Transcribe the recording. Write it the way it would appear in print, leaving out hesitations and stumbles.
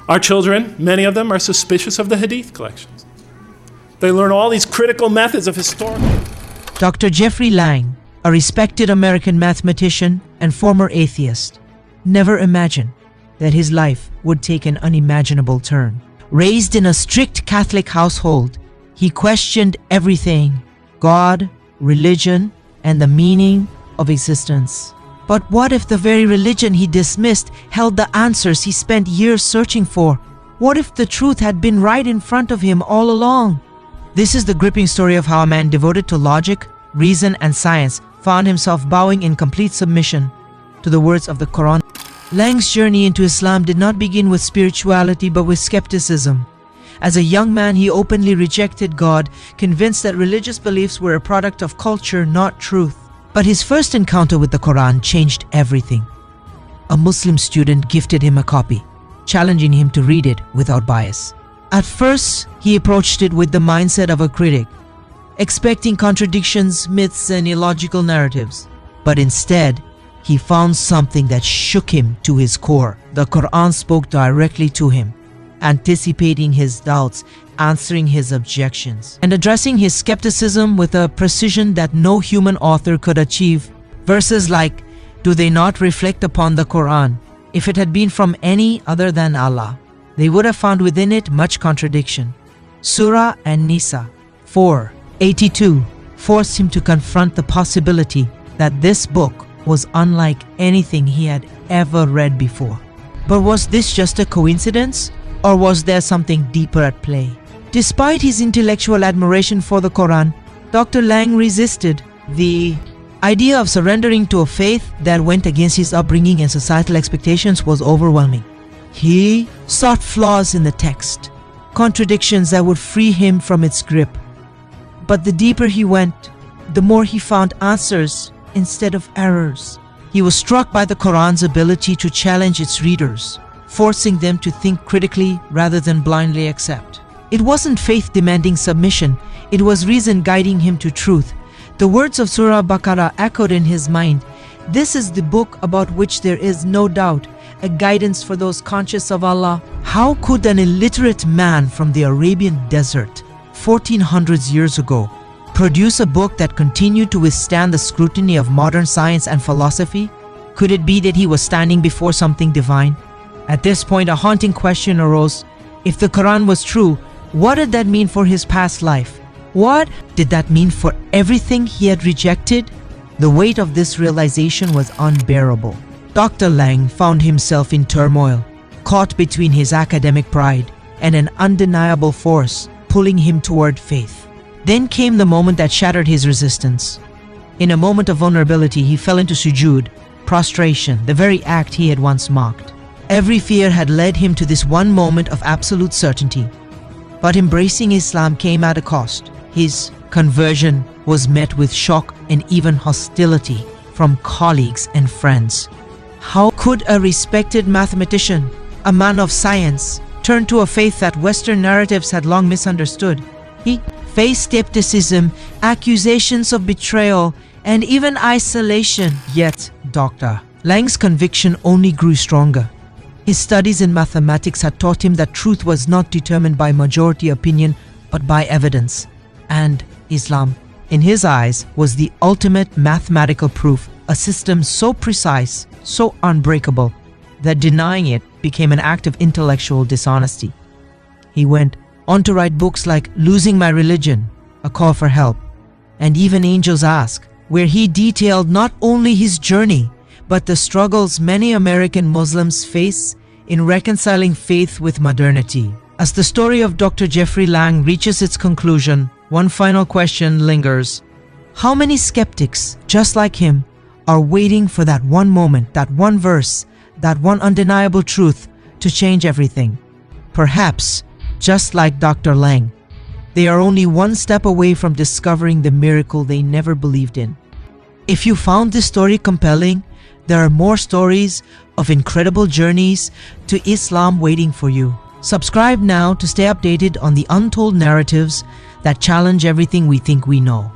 Our children, many of them, are suspicious of the Hadith collections. They learn all these critical methods of historical. Dr. Jeffrey Lang, a respected American mathematician and former atheist, never imagined that his life would take an unimaginable turn. Raised in a strict Catholic household, he questioned everything: God, religion, and the meaning of existence. But what if the very religion he dismissed held the answers he spent years searching for? What if the truth had been right in front of him all along? This is the gripping story of how a man devoted to logic, reason, and science found himself bowing in complete submission to the words of the Quran. Lang's journey into Islam did not begin with spirituality but with skepticism. As a young man, he openly rejected God, convinced that religious beliefs were a product of culture, not truth. But his first encounter with the Quran changed everything. A Muslim student gifted him a copy, challenging him to read it without bias. At first, he approached it with the mindset of a critic, expecting contradictions, myths, and illogical narratives. But instead, he found something that shook him to his core. The Quran spoke directly to him, anticipating his doubts, answering his objections, and addressing his skepticism with a precision that no human author could achieve. Verses like, "Do they not reflect upon the Quran? If it had been from any other than Allah, they would have found within it much contradiction." Surah An-Nisa 4:82 forced him to confront the possibility that this book was unlike anything he had ever read before. But was this just a coincidence, or was there something deeper at play? Despite his intellectual admiration for the Quran, Dr. Lang resisted. The idea of surrendering to a faith that went against his upbringing and societal expectations was overwhelming. He sought flaws in the text, contradictions that would free him from its grip. But the deeper he went, the more he found answers instead of errors. He was struck by the Quran's ability to challenge its readers, forcing them to think critically rather than blindly accept. It wasn't faith demanding submission, it was reason guiding him to truth. The words of Surah Baqarah echoed in his mind. This is the book about which there is no doubt, a guidance for those conscious of Allah. How could an illiterate man from the Arabian desert, 1400 years ago, produce a book that continued to withstand the scrutiny of modern science and philosophy? Could it be that he was standing before something divine? At this point, a haunting question arose. If the Quran was true, what did that mean for his past life? What did that mean for everything he had rejected? The weight of this realization was unbearable. Dr. Lang found himself in turmoil, caught between his academic pride and an undeniable force pulling him toward faith. Then came the moment that shattered his resistance. In a moment of vulnerability, he fell into sujood, prostration, the very act he had once mocked. Every fear had led him to this one moment of absolute certainty. But embracing Islam came at a cost. His conversion was met with shock and even hostility from colleagues and friends. How could a respected mathematician, a man of science, turn to a faith that Western narratives had long misunderstood? He faced skepticism, accusations of betrayal, and even isolation. Yet, Dr. Lang's conviction only grew stronger. His studies in mathematics had taught him that truth was not determined by majority opinion but by evidence. And Islam, in his eyes, was the ultimate mathematical proof, a system so precise, so unbreakable, that denying it became an act of intellectual dishonesty. He went on to write books like Losing My Religion, A Call for Help, and Even Angels Ask, where he detailed not only his journey, but the struggles many American Muslims face in reconciling faith with modernity. As the story of Dr. Jeffrey Lang reaches its conclusion, one final question lingers. How many skeptics, just like him, are waiting for that one moment, that one verse, that one undeniable truth to change everything? Perhaps, just like Dr. Lang, they are only one step away from discovering the miracle they never believed in. If you found this story compelling, there are more stories of incredible journeys to Islam waiting for you. Subscribe now to stay updated on the untold narratives that challenge everything we think we know.